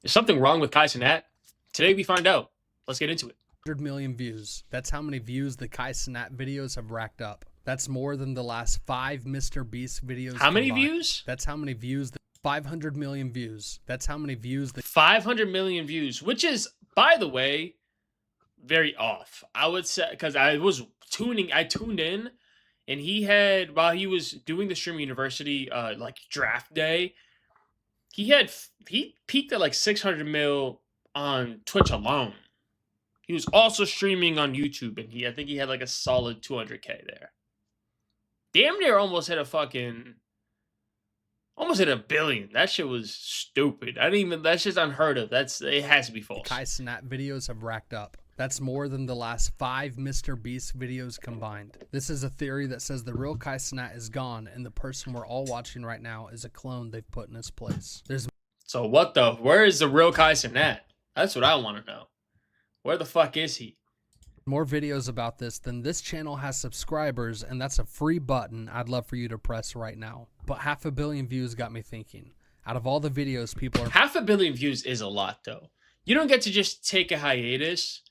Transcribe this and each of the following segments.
Is something wrong with Kai Cenat? Today we find out. Let's get into it. 100 million views. That's how many views the Kai Cenat videos have racked up. That's more than the last 5 Mr. Beast videos. How many combined. views? That's how many views. 500 million views. That's how many views. 500 million views, which is, by the way, very off. I would say, because I tuned in, and he had, while he was doing the Streamer University like draft day, he peaked at like 600 mil on Twitch alone. He was also streaming on YouTube, and I think he had like a solid 200K there. Damn near almost hit a billion. That shit was stupid. That's just unheard of. It has to be false. The Kai Cenat videos have racked up. That's more than the last 5 Mr. Beast videos combined. This is a theory that says the real Kai Cenat is gone, and the person we're all watching right now is a clone they've put in his place. So where is the real Kai Cenat? That's what I want to know. Where the fuck is he? More videos about this than this channel has subscribers, and that's a free button I'd love for you to press right now. But 500 million views got me thinking. Out of all the videos people are... 500 million views is a lot, though. You don't get to just take a hiatus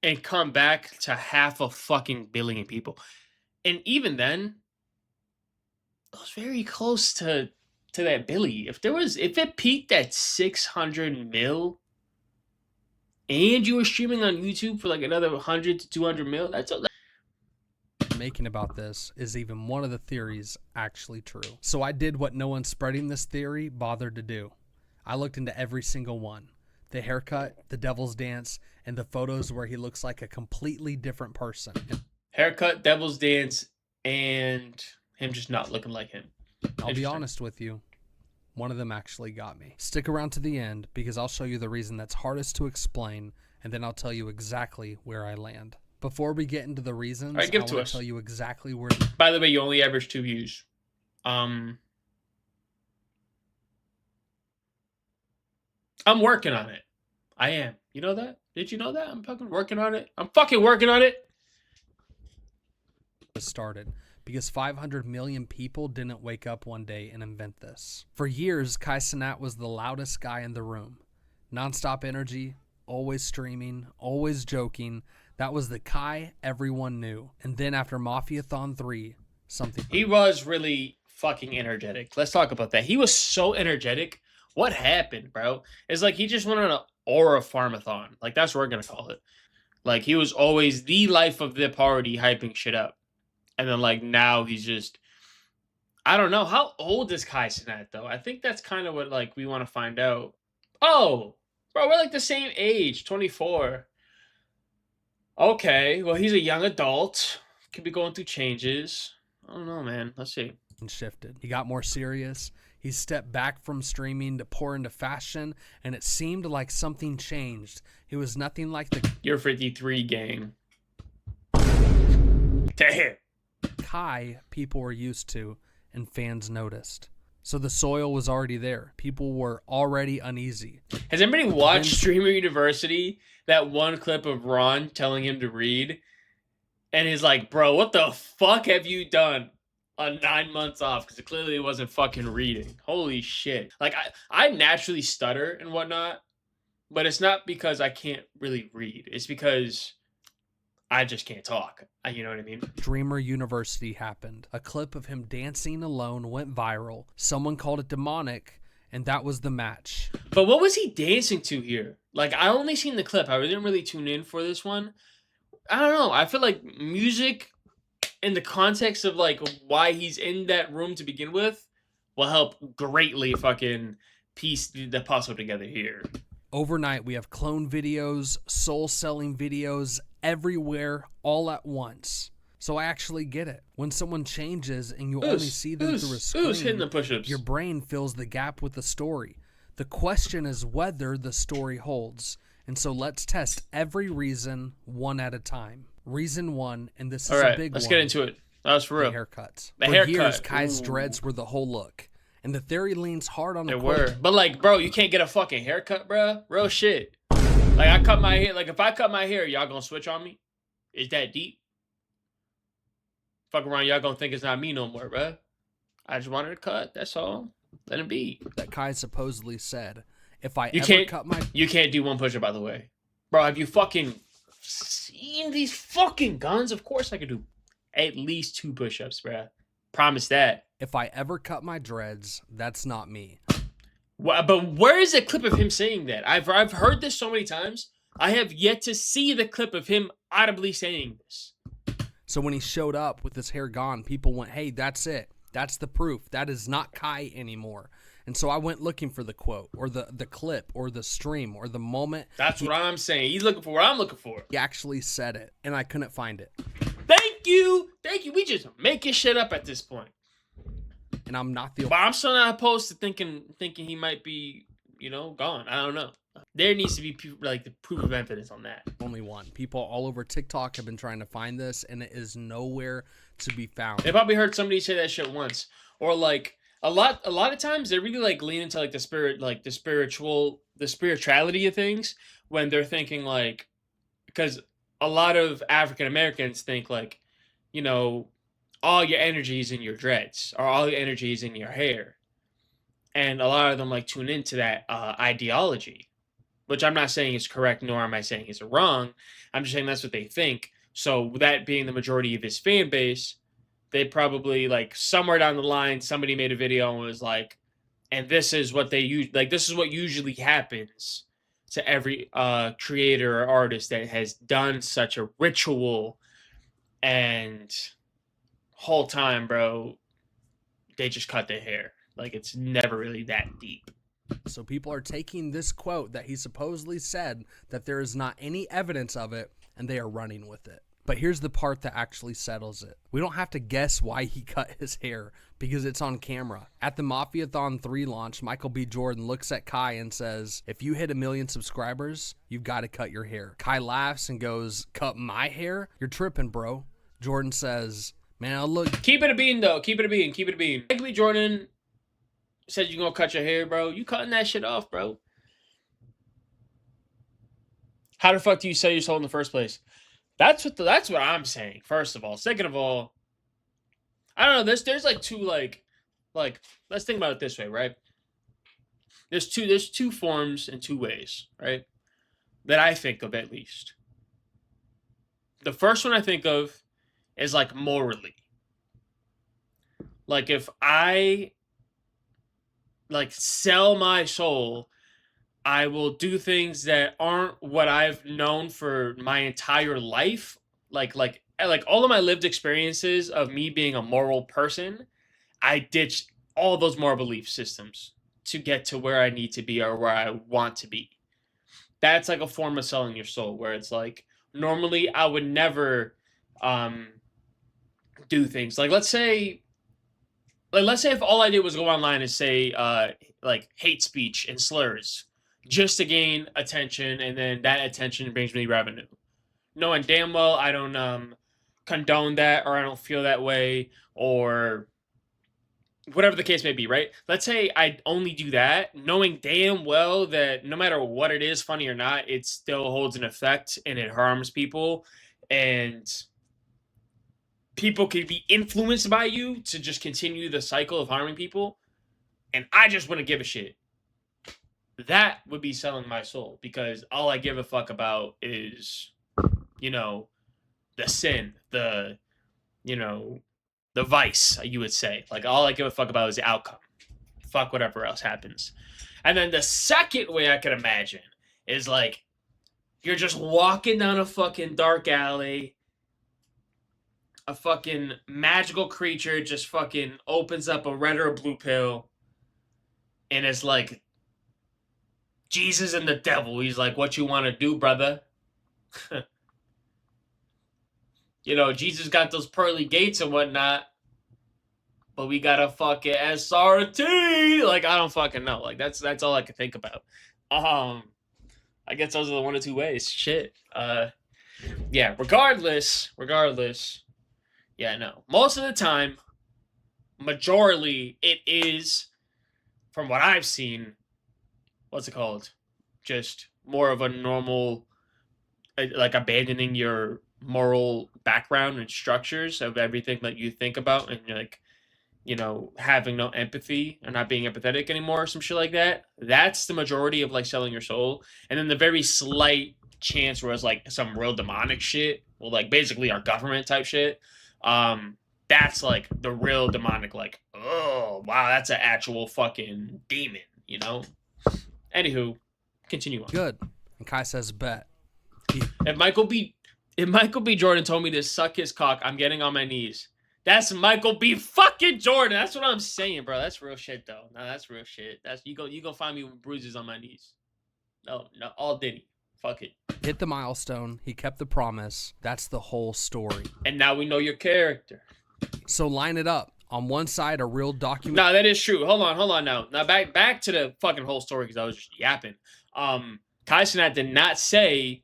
and come back to 500 million people. And even then, it was very close to that Billy. If it peaked at 600 mil, and you were streaming on YouTube for like another 100 to 200 mil, that's making about this is even one of the theories actually true. So I did what no one spreading this theory bothered to do. I looked into every single one. The haircut, the devil's dance, and the photos where he looks like a completely different person. Haircut, devil's dance, and him just not looking like him. I'll be honest with you. One of them actually got me. Stick around to the end because I'll show you the reason that's hardest to explain, and then I'll tell you exactly where I land. Before we get into the reasons, I want to tell you exactly where... By the way, you only average 2 views. I'm working on it. I am. You know that? Did you know that? I'm fucking working on it. I'm fucking working on it. Started. Because 500 million people didn't wake up one day and invent this. For years, Kai Cenat was the loudest guy in the room. Non-stop energy, always streaming, always joking. That was the Kai everyone knew. And then after Mafiathon 3, something... He was really fucking energetic. Let's talk about that. He was so energetic. What happened, bro? It's like he just went on an aura farmathon. Like, that's what we're going to call it. Like, he was always the life of the party hyping shit up. And then, like, now he's just... I don't know. How old is Kai Cenat, though? I think that's kind of what, like, we want to find out. Oh! Bro, we're, like, the same age. 24. Okay. Well, he's a young adult. Could be going through changes. I don't know, man. Let's see. Shifted. He got more serious. He stepped back from streaming to pour into fashion, and it seemed like something changed. He was nothing like the... You're 53 gang. Damn. Kai people were used to, and fans noticed. So the soil was already there. People were already uneasy. Has anybody watched Streamer University? That one clip of Ron telling him to read? And he's like, bro, what the fuck have you done on 9 months off? Because it clearly wasn't fucking reading. Holy shit. Like, I naturally stutter and whatnot, but it's not because I can't really read. It's because I just can't talk. You know what I mean? Streamer University happened. A clip of him dancing alone went viral. Someone called it demonic, and that was the match. But what was he dancing to here? Like, I only seen the clip. I didn't really tune in for this one. I don't know. I feel like music in the context of, like, why he's in that room to begin with will help greatly fucking piece the puzzle together here. Overnight, we have clone videos, soul-selling videos, everywhere, all at once. So I actually get it. When someone changes and you only see them through a screen, hitting the push-ups? Your brain fills the gap with the story. The question is whether the story holds. And so let's test every reason one at a time. Reason 1, and this is a big one. Let's get into it. That was for real. The haircuts. The haircut. Years, Kai's dreads were the whole look. And the theory leans hard on the quote. But, like, bro, you can't get a fucking haircut, bro. Real shit. Like, I cut my hair. Like, if I cut my hair, y'all gonna switch on me? Is that deep? Fuck around, y'all gonna think it's not me no more, bro. I just wanted a cut. That's all. Let it be. That Kai supposedly said. If I You ever can't cut my you can't do one push-up, by the way. Bro, have you fucking seen these fucking guns? Of course I could do at least 2 push-ups, bro. Promise that. if I ever cut my dreads, that's not me. But where is a clip of him saying that? I've heard this so many times. I have yet to see the clip of him audibly saying this. So when he showed up with his hair gone, people went, "Hey, that's it. That's the proof. That is not Kai anymore." And so I went looking for the quote or the clip or the stream or the moment. That's what I'm saying. He's looking for what I'm looking for. He actually said it, and I couldn't find it. Thank you. We just making shit up at this point. And I'm not the But I'm still not opposed to thinking he might be, gone. I don't know. There needs to be the proof of evidence on that. only one. People all over TikTok have been trying to find this, and it is nowhere to be found. They probably heard somebody say that shit once, or a lot of times they really lean into the spirit, the spirituality of things when they're thinking because a lot of African Americans think all your energy is in your dreads or all your energy is in your hair, and a lot of them tune into that ideology, which I'm not saying is correct, nor am I saying is wrong. I'm just saying that's what they think. So that being the majority of his fan base, they probably somewhere down the line somebody made a video and was and this is what they use, this is what usually happens to every creator or artist that has done such a ritual, and whole time, bro, they just cut their hair. It's never really that deep. So people are taking this quote that he supposedly said that there is not any evidence of it, and they are running with it. But here's the part that actually settles it. We don't have to guess why he cut his hair because it's on camera. At the Mafiathon 3 launch, Michael B. Jordan looks at Kai and says, "If you hit 1 million subscribers, you've got to cut your hair." Kai laughs and goes, "Cut my hair? You're tripping, bro." Jordan says, "Man, I'll look..." Keep it a bean, though. Keep it a bean. Keep it a bean. Michael B. Jordan said you're going to cut your hair, bro. You cutting that shit off, bro. How the fuck do you sell your soul in the first place? That's what I'm saying, first of all. Second of all, I don't know. There's two let's think about it this way, right? There's two forms and 2 ways, right? That I think of, at least. The first one I think of is morally. If I sell my soul, I will do things that aren't what I've known for my entire life. Like all of my lived experiences of me being a moral person, I ditched all those moral belief systems to get to where I need to be or where I want to be. That's a form of selling your soul, where it's normally I would never do things. Let's say if all I did was go online and say hate speech and slurs just to gain attention, and then that attention brings me revenue, knowing damn well I don't condone that, or I don't feel that way, or whatever the case may be, right? Let's say I only do that, knowing damn well that no matter what it is, funny or not, it still holds an effect and it harms people, and people can be influenced by you to just continue the cycle of harming people, and I just wouldn't give a shit. That would be selling my soul, because all I give a fuck about is, the sin, the vice, you would say. All I give a fuck about is the outcome. Fuck whatever else happens. And then the second way I could imagine is you're just walking down a fucking dark alley, a fucking magical creature just fucking opens up a red or a blue pill, and it's Jesus and the devil. He's "What you want to do, brother?" Jesus got those pearly gates and whatnot, but we got a fucking SRT. I don't fucking know. That's all I can think about. I guess those are the 1 or 2 ways. Shit. Yeah. Regardless. Yeah, no. Most of the time, majorly, it is, from what I've seen, what's it called? Just more of a normal, abandoning your moral background and structures of everything that you think about, and having no empathy or not being empathetic anymore or some shit like that. That's the majority of like selling your soul. And then the very slight chance where it's like some real demonic shit, well, like basically our government type shit. That's like the real demonic, like, oh wow, that's an actual fucking demon, Anywho, continue on. Good. And Kai says, bet. If Michael B. Jordan told me to suck his cock, I'm getting on my knees. That's Michael B. fucking Jordan. That's what I'm saying, bro. That's real shit, though. No, that's real shit. That's you go find me with bruises on my knees. No, all Diddy. Fuck it. Hit the milestone. He kept the promise. That's the whole story. And now we know your character. So line it up. On one side, a real document. No, that is true. Hold on now. Now back to the fucking whole story because I was just yapping. Kai Cenat did not say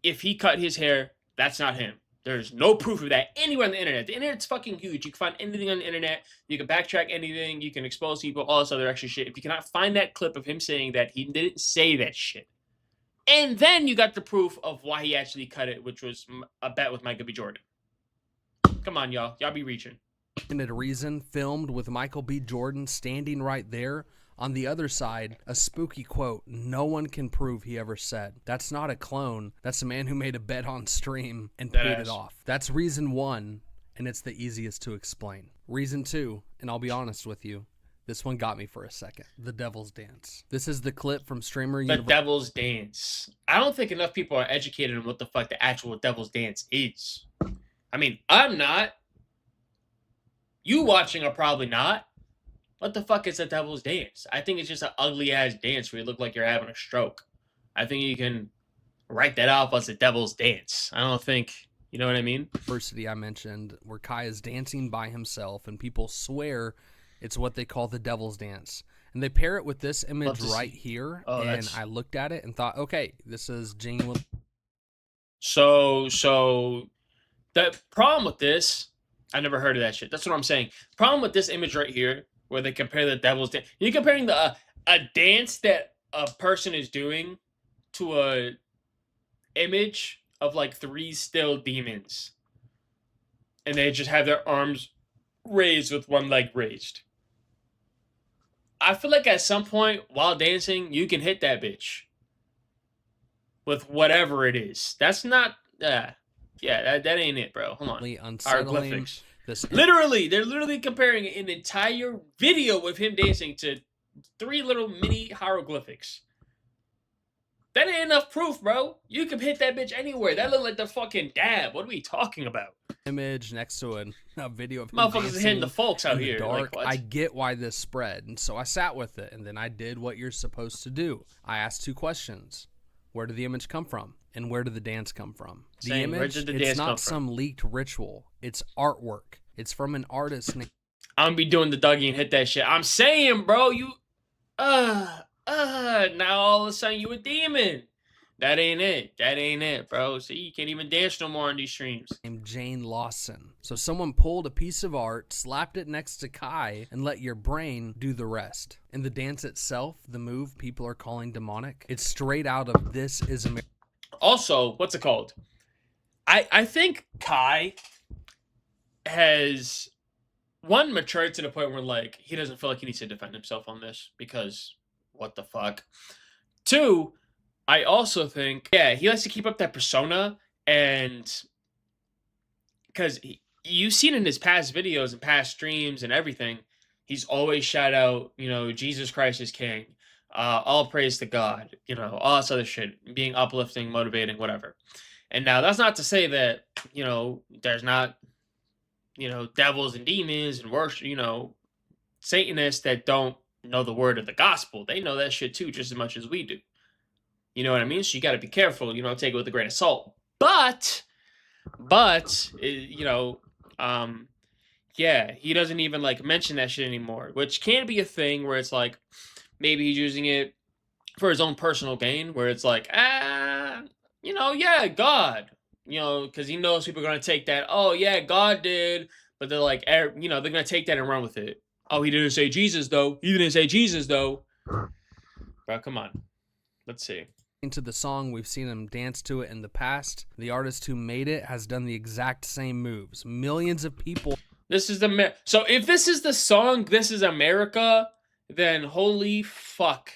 if he cut his hair, that's not him. There's no proof of that anywhere on the internet. The internet's fucking huge. You can find anything on the internet. You can backtrack anything. You can expose people, all this other extra shit. If you cannot find that clip of him saying that, he didn't say that shit. And then you got the proof of why he actually cut it, which was a bet with Michael B. Jordan. Come on, y'all. Y'all be reaching. Reason filmed with Michael B. Jordan standing right there. On the other side, a spooky quote no one can prove he ever said. That's not a clone. That's a man who made a bet on stream and paid it off. That's reason one, and it's the easiest to explain. Reason two, and I'll be honest with you, this one got me for a second. The Devil's Dance. This is the clip from streamer The Devil's Dance. I don't think enough people are educated on what the fuck the actual Devil's Dance is. I mean, I'm not. You watching are probably not. What the fuck is a Devil's Dance? I think it's just an ugly ass dance where you look like you're having a stroke. I think you can write that off as a Devil's Dance. I don't think, you know what I mean? University I mentioned, where Kai is dancing by himself, and people swear it's what they call the Devil's Dance. And they pair it with this image right here, and I looked at it and thought, okay, this is genuine. So the problem with this, I never heard of that shit. That's what I'm saying. Problem with this image right here, where they compare the Devil's Dance. You're comparing a dance that a person is doing to a image of like 3 still demons. And they just have their arms raised with one leg raised. I feel like at some point while dancing, you can hit that bitch. With whatever it is. That's not... that ain't it, bro. Hold on. Hieroglyphics. Literally, they're literally comparing an entire video with him dancing to 3 little mini hieroglyphics. That ain't enough proof, bro. You can hit that bitch anywhere. That look like the fucking dab. What are we talking about? Image next to a video of him motherfuckers hitting the folks out here. Dark. Like, I get why this spread, and so I sat with it, and then I did what you're supposed to do. I asked 2 questions. Where did the image come from? And where did the dance come from? The image, it's not some leaked ritual. It's artwork. It's from an artist. I'm gonna be doing the Dougie and hit that shit. I'm saying, bro, you... now all of a sudden you a demon. That ain't it, bro. See, you can't even dance no more on these streams. Named Jane Lawson. So someone pulled a piece of art, slapped it next to Kai, and let your brain do the rest. In the dance itself, the move people are calling demonic, it's straight out of This Is America. Also, what's it called? I think Kai has matured to the point where like he doesn't feel like he needs to defend himself on this because what the fuck. 2, I also think he likes to keep up that persona, and because you've seen in his past videos and past streams and everything, he's always shout out, Jesus Christ is King. All praise to God, all this other shit, being uplifting, motivating, whatever. And now that's not to say that, there's not, devils and demons and worship, Satanists that don't know the word of the gospel. They know that shit too, just as much as we do. You know what I mean? So you got to be careful, take it with a grain of salt. But, he doesn't even like mention that shit anymore, which can be a thing where it's like, maybe he's using it for his own personal gain, where it's like, God, because he knows people are going to take that, oh, yeah, God did, but they're like, they're going to take that and run with it. Oh, he didn't say Jesus, though. Bro, come on. Let's see. To the song, we've seen him dance to it in the past. The artist who made it has done the exact same moves. Millions of people... This is so if this is the song "This Is America," then holy fuck,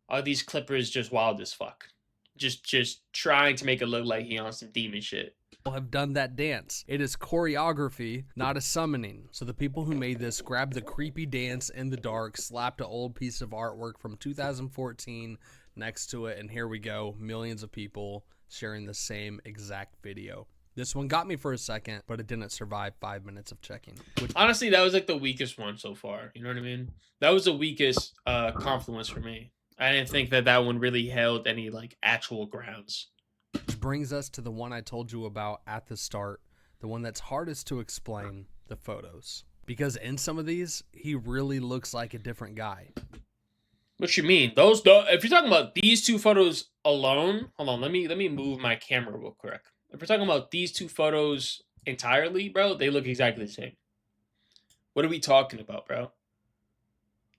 are these Clippers just wild as fuck? Just trying to make it look like he on some demon shit. Have done that dance. It is choreography, not a summoning. So the people who made this grabbed the creepy dance in the dark, slapped an old piece of artwork from 2014 next to it, and here we go. Millions of people sharing the same exact video. This one got me for a second, but it didn't survive 5 minutes of checking. Honestly, that was like the weakest one so far. You know what I mean? That was the weakest confluence for me. I didn't think that one really held any like actual grounds. Which brings us to the one I told you about at the start, the one that's hardest to explain, the photos. Because in some of these, he really looks like a different guy. What you mean? Those if you're talking about these two photos alone, hold on, let me move my camera real quick. If we're talking about these two photos entirely, bro, they look exactly the same. What are we talking about, bro?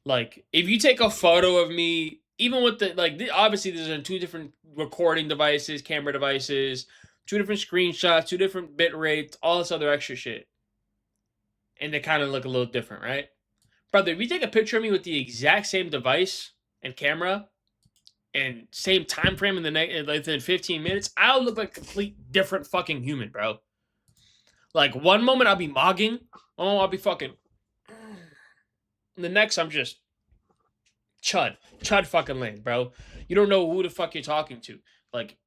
Like, if you take a photo of me, even with the, like, obviously there's two different recording devices, camera devices, two different screenshots, two different bit rates, all this other extra shit. And they kind of look a little different, right? Brother, if you take a picture of me with the exact same device and camera and same time frame in the next, within 15 minutes, I'll look like a complete different fucking human, bro. Like, one moment I'll be mogging, I'll be fucking. And the next, I'm just chud fucking lane, bro. You don't know who the fuck you're talking to. Like,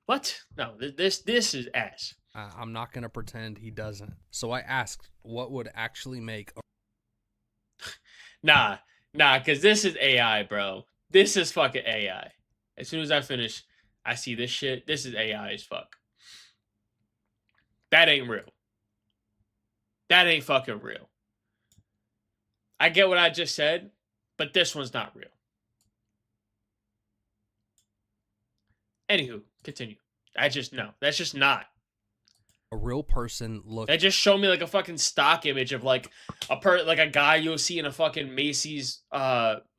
what? No, this is ass. I'm not gonna pretend he doesn't. So I asked, what would actually make? Nah, because this is AI, bro. This is fucking AI. As soon as I finish, I see this shit. This is AI as fuck. That ain't real. That ain't fucking real. I get what I just said, but this one's not real. Anywho, continue. That's just not. A real person look. They just show me like a fucking stock image of like a guy you'll see in a fucking Macy's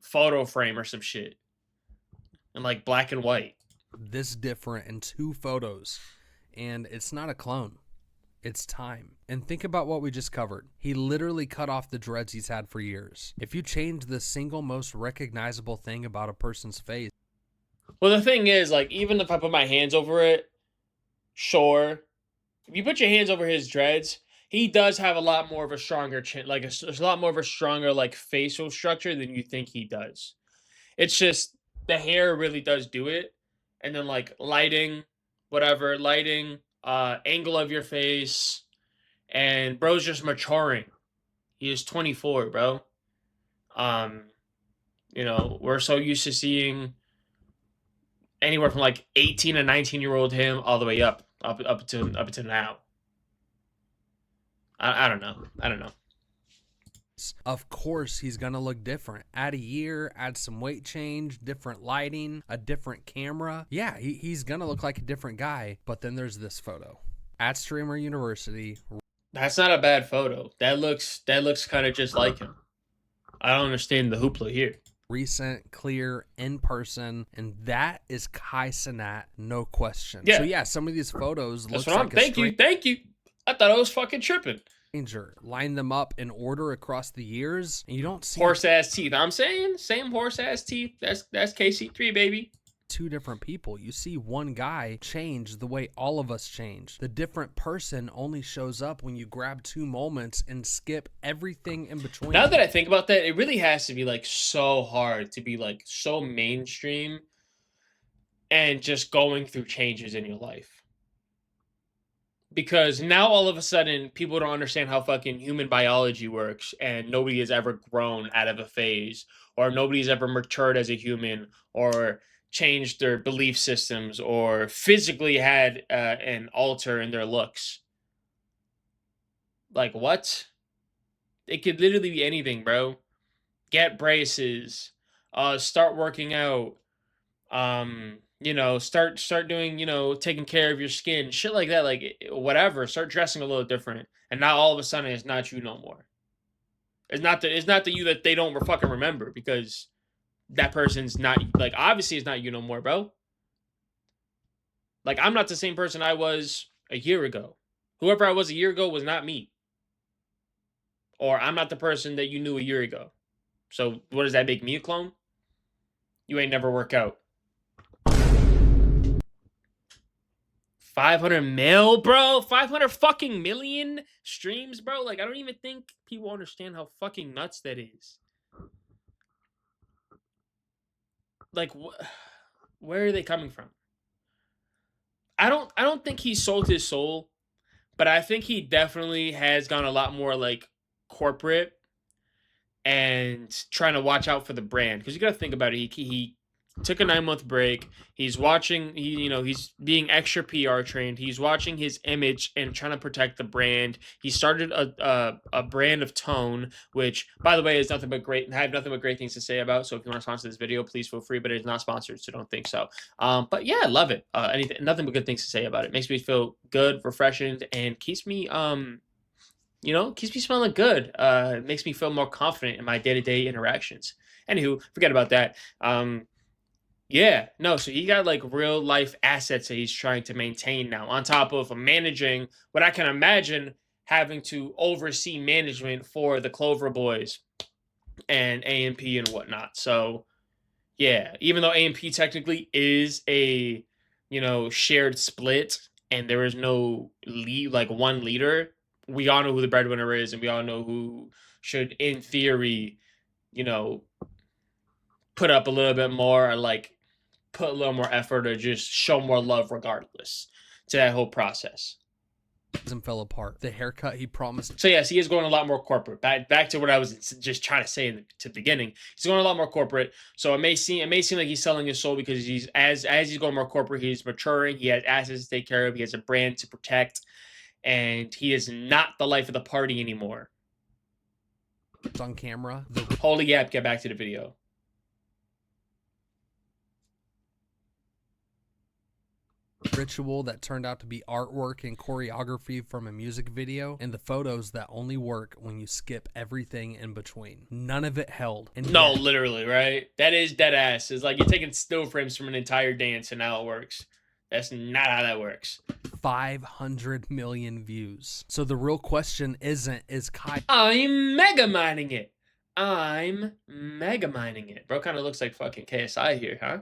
photo frame or some shit. In like black and white. This different in two photos. And it's not a clone. It's time. And think about what we just covered. He literally cut off the dreads he's had for years. If you change the single most recognizable thing about a person's face. Well, the thing is, like, even if I put my hands over it, sure. If you put your hands over his dreads, he does have a lot more of a stronger chin, like a lot more of a stronger like facial structure than you think he does. It's just the hair really does do it, and then like lighting, angle of your face, and bro's just maturing. He is 24, bro. We're so used to seeing anywhere from like 18 and 19-year-old him all the way up to now. I don't know. Of course, he's going to look different. Add a year, add some weight change, different lighting, a different camera. Yeah, he's going to look like a different guy. But then there's this photo at Streamer University. That's not a bad photo. That looks kind of just like him. I don't understand the hoopla here. Recent, clear, in person, and that is Kai Cenat, no question. Yeah. So yeah, some of these photos look like thank you. I thought I was fucking tripping. Line them up in order across the years, and you don't see horse ass teeth. I'm saying same horse ass teeth. That's KC3, baby. Two different people. You see one guy change the way all of us change. The different person only shows up when you grab two moments and skip everything in between. Now that I think about that, it really has to be like so hard to be like so mainstream and just going through changes in your life. Because now all of a sudden people don't understand how fucking human biology works, and nobody has ever grown out of a phase, or nobody's ever matured as a human, or changed their belief systems, or physically had an alter in their looks. Like, what? It could literally be anything, bro. Get braces, start working out, start doing, taking care of your skin, shit like that, like whatever. Start dressing a little different, and now all of a sudden it's not you no more. It's not the you that they don't fucking remember, because that person's not, like, obviously it's not you no more, bro. Like, I'm not the same person I was a year ago. Whoever I was a year ago was not me. or I'm not the person that you knew a year ago. So what does that make me a clone? You ain't never work out. 500 mil, bro. 500 fucking million streams, bro. Like, I don't even think people understand how fucking nuts that is. Like, where are they coming from? I don't think he sold his soul, but I think he definitely has gone a lot more like corporate and trying to watch out for the brand, because you got to think about it. He took a 9-month break. He's watching. He's being extra PR trained. He's watching his image and trying to protect the brand. He started a brand of tone, which, by the way, is nothing but great. And I have nothing but great things to say about. So if you want to sponsor this video, please feel free. But it's not sponsored, so don't think so. But yeah, I love it. Nothing but good things to say about it. Makes me feel good, refreshing, and keeps me keeps me smelling good. It makes me feel more confident in my day-to-day interactions. Anywho, forget about that. Yeah, no, so he got like real life assets that he's trying to maintain now, on top of managing what I can imagine having to oversee management for the Clover Boys and A&P and whatnot. So yeah, even though A&P technically is a shared split and there is no lead, like one leader, we all know who the breadwinner is, and we all know who should, in theory, put up a little bit more, or like put a little more effort, or just show more love regardless to that whole process. And fell apart. The haircut he promised. So yes, he is going a lot more corporate. Back to what I was just trying to say to the beginning. He's going a lot more corporate. So it may seem like he's selling his soul, because he's as he's going more corporate, he's maturing. He has assets to take care of. He has a brand to protect, and he is not the life of the party anymore. It's on camera. Holy yap! Get back to the video. Ritual that turned out to be artwork and choreography from a music video, and the photos that only work when you skip everything in between. None of it held. And no, literally, right? That is dead ass. It's like you're taking still frames from an entire dance and now it works. That's not how that works. 500 million views. So the real question is Kai... I'm mega mining it. Bro kind of looks like fucking KSI here, huh?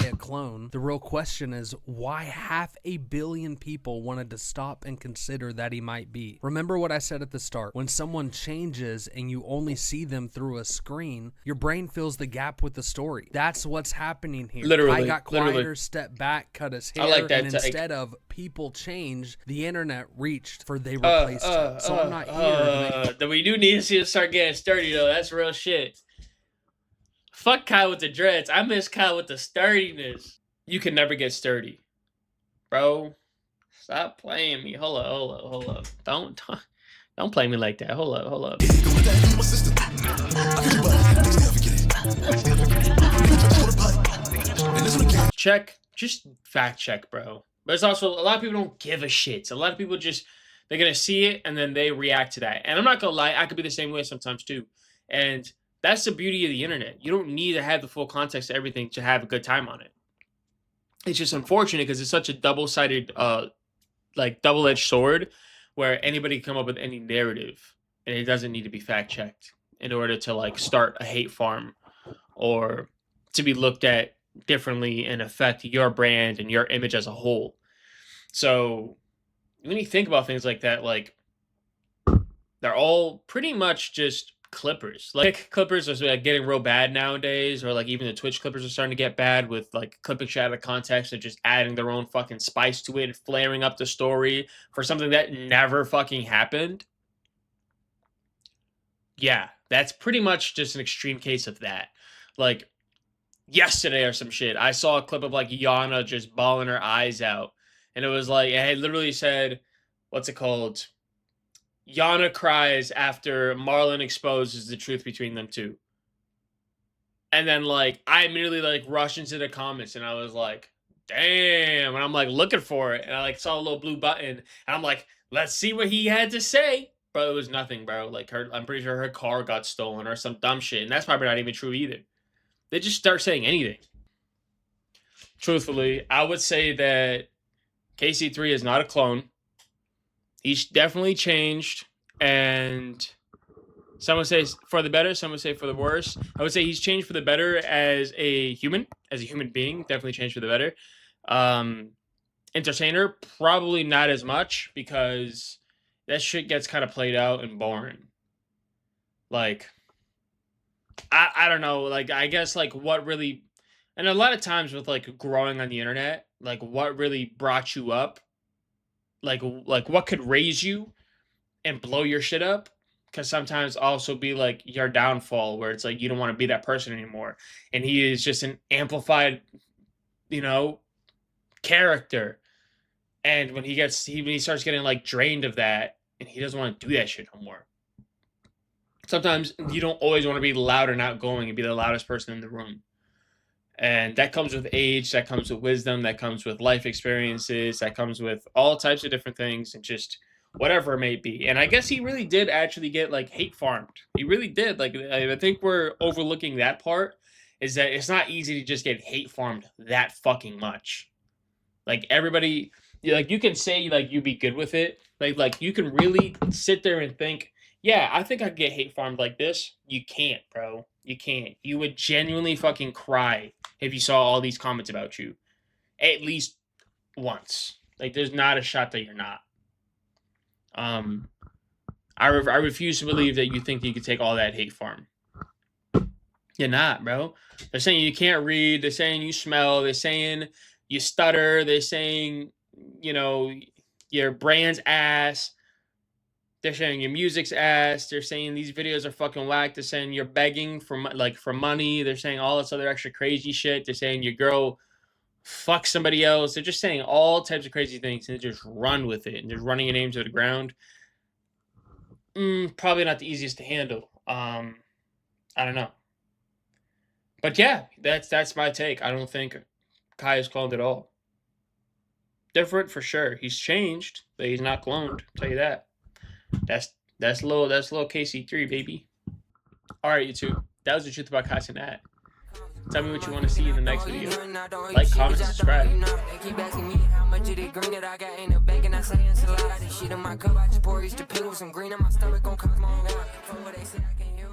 A clone. The real question is why 500 million people wanted to stop and consider that he might be. Remember what I said at the start. When someone changes and you only see them through a screen, your brain fills the gap with the story. That's what's happening here. Literally. I got quieter, stepped back, cut his hair, I like that, and instead of people changed, the internet reached for they replaced him. So I'm not here. We do need to see it start getting sturdy though. That's real shit. Fuck Kyle with the dreads. I miss Kyle with the sturdiness. You can never get sturdy. Bro, stop playing me. Hold up. Don't play me like that. Hold up. Check. Just fact check, bro. But it's also, a lot of people don't give a shit. A lot of people just, they're going to see it and then they react to that. And I'm not going to lie, I could be the same way sometimes too. And that's the beauty of the internet. You don't need to have the full context of everything to have a good time on it. It's just unfortunate because it's such a double-sided, double-edged sword, where anybody can come up with any narrative, and it doesn't need to be fact-checked in order to start a hate farm or to be looked at differently and affect your brand and your image as a whole. So when you think about things like that, they're all pretty much just clippers. Clippers are getting real bad nowadays, or even the Twitch clippers are starting to get bad with clipping shit out of context and just adding their own fucking spice to it and flaring up the story for something that never fucking happened. Yeah, that's pretty much just an extreme case of that. Yesterday or some shit, I saw a clip of Yana just bawling her eyes out, and it was it literally said, what's it called? Yana cries after Marlon exposes the truth between them two. And then I immediately rushed into the comments and I was like, damn. And I'm looking for it. And I saw a little blue button and I'm like, let's see what he had to say. Bro, it was nothing, bro. I'm pretty sure her car got stolen or some dumb shit. And that's probably not even true either. They just start saying anything. Truthfully, I would say that KC3 is not a clone. He's definitely changed, and Some would say for the better, some would say for the worse. I would say he's changed for the better as a human being. Definitely changed for the better. Entertainer, probably not as much because that shit gets kind of played out and boring. Like, I don't know. Like, I guess like what really, and a lot of times with like growing on the internet, like what really brought you up, like what could raise you and blow your shit up, because sometimes also be like your downfall where it's like you don't want to be that person anymore, and he is just an amplified, you know, character. And when he starts getting like drained of that, and he doesn't want to do that shit no more. Sometimes you don't always want to be loud and outgoing and be the loudest person in the room. And that comes with age, that comes with wisdom, that comes with life experiences, that comes with all types of different things, and just whatever it may be. And I guess he really did actually get like hate farmed. He really did. Like, I think we're overlooking that part, is that it's not easy to just get hate farmed that fucking much. Like, everybody, like, you can say like you be good with it. Like you can really sit there and think, yeah, I think I could get hate farmed like this. You can't, bro. You can't. You would genuinely fucking cry if you saw all these comments about you at least once. Like, there's not a shot that you're not. I refuse to believe that you think you could take all that hate farm. You're not, bro. They're saying you can't read. They're saying you smell. They're saying you stutter. They're saying, you know, your brand's ass. They're saying your music's ass. They're saying these videos are fucking whack. They're saying you're begging for money. They're saying all this other extra crazy shit. They're saying your girl fuck somebody else. They're just saying all types of crazy things, and they just run with it, and just running your name to the ground. Probably not the easiest to handle. I don't know. But yeah, that's my take. I don't think Kai is cloned at all. Different for sure. He's changed, but he's not cloned. I'll tell you that. That's little KC3, baby. All right, YouTube. That was the truth about Kai Cenat. Tell me what you want to see in the next video. Like, comment, subscribe. Keep asking me how much of the green that I got in the bank, and I say it's a lot of shit in my cup. I just pour Easter pink with some green in my stomach, gon' come on out. For what they say I can't hear.